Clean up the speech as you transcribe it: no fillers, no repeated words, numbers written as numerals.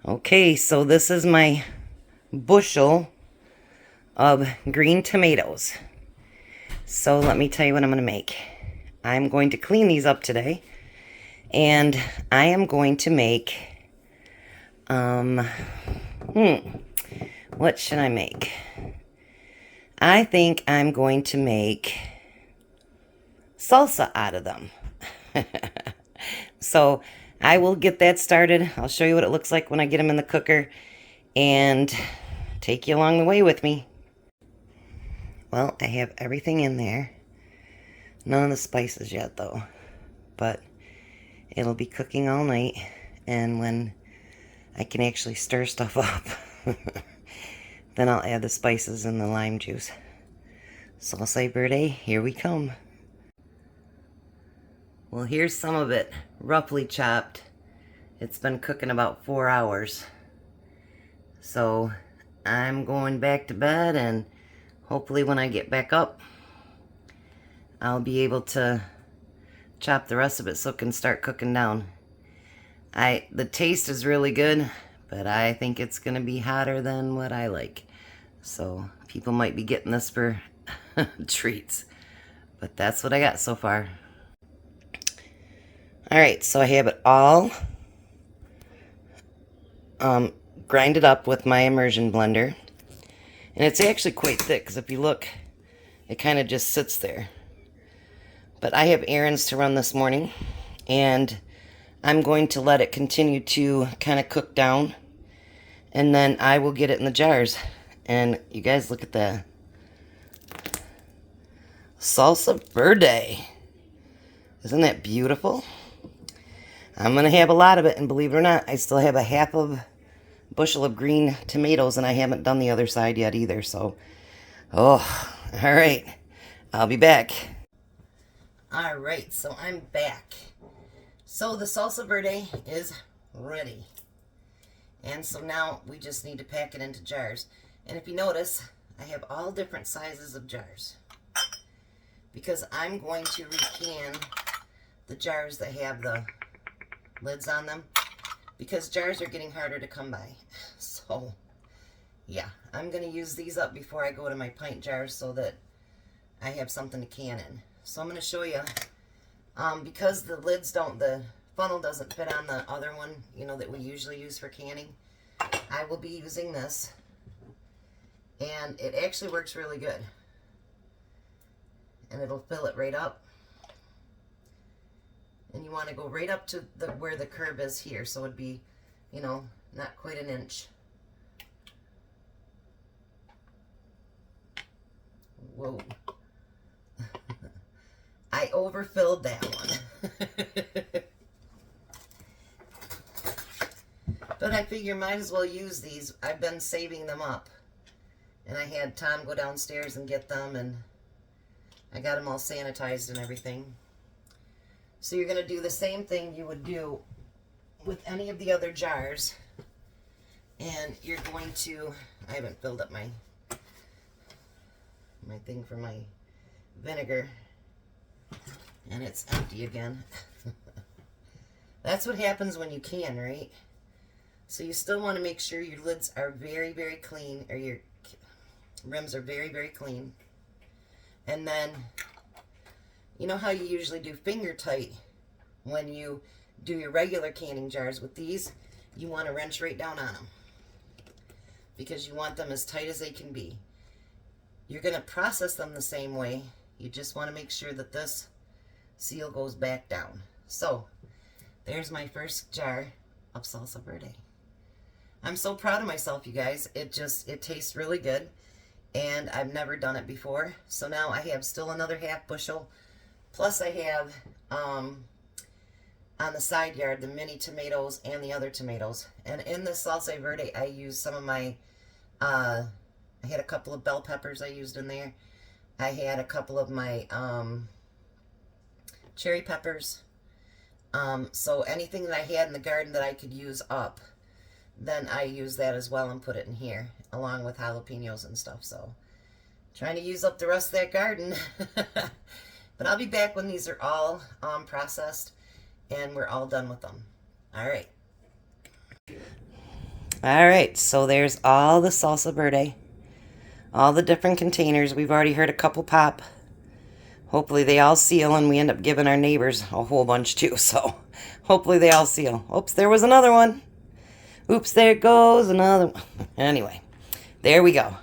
Okay, so this is my bushel of green tomatoes. So let me tell you what I'm going to make. I'm going to clean these up today, and I am going to make, what should I make? I think I'm going to make salsa out of them. So I will get that started. I'll show you what it looks like when I get them in the cooker and take you along the way with me. Well, I have everything in there. None of the spices yet though, but it'll be cooking all night, and when I can actually stir stuff up, then I'll add the spices and the lime juice. Salsa verde, here we come. Well, here's some of it, roughly chopped. It's been cooking about 4 hours. So I'm going back to bed, and hopefully when I get back up, I'll be able to chop the rest of it so it can start cooking down. The taste is really good, but I think it's going to be hotter than what I like. So people might be getting this for treats. But that's what I got so far. Alright, so I have it all grinded up with my immersion blender. And it's actually quite thick, because if you look, it kind of just sits there. But I have errands to run this morning, and I'm going to let it continue to kind of cook down, and then I will get it in the jars. And you guys, look at that. Salsa verde. Isn't that beautiful? I'm going to have a lot of it, and believe it or not, I still have a half of bushel of green tomatoes, and I haven't done the other side yet either. So, all right. I'll be back. All right, so I'm back. So the salsa verde is ready. And so now we just need to pack it into jars. And if you notice, I have all different sizes of jars, because I'm going to recan the jars that have the lids on them, because jars are getting harder to come by. So yeah, I'm going to use these up before I go to my pint jars so that I have something to can in. So I'm going to show you, because the lids the funnel doesn't fit on the other one, you know, that we usually use for canning, I will be using this, and it actually works really good. And it'll fill it right up. And you want to go right up to where the curve is here, so it'd be, you know, not quite an inch. Whoa. I overfilled that one. But I figure might as well use these. I've been saving them up. And I had Tom go downstairs and get them, and I got them all sanitized and everything. So you're going to do the same thing you would do with any of the other jars. And you're going to, I haven't filled up my thing for my vinegar. And it's empty again. That's what happens when you can, right? So you still want to make sure your lids are very, very clean, or your rims are very, very clean. And then, you know how you usually do finger tight when you do your regular canning jars? With these, you want to wrench right down on them, because you want them as tight as they can be. You're going to process them the same way. You just want to make sure that this seal goes back down. So there's my first jar of salsa verde. I'm so proud of myself, you guys. It tastes really good, and I've never done it before. So now I have still another half bushel, plus I have on the side yard the mini tomatoes and the other tomatoes. And in this salsa verde, I used some of my I had a couple of bell peppers I used in there. I had a couple of my cherry peppers. So anything that I had in the garden that I could use up, then I use that as well and put it in here, along with jalapenos and stuff. So trying to use up the rest of that garden. But I'll be back when these are all processed and we're all done with them. All right. All right, so there's all the salsa verde, all the different containers. We've already heard a couple pop. Hopefully they all seal, and we end up giving our neighbors a whole bunch too, so hopefully they all seal. Oops, there was another one. Oops, there goes another one. Anyway, there we go.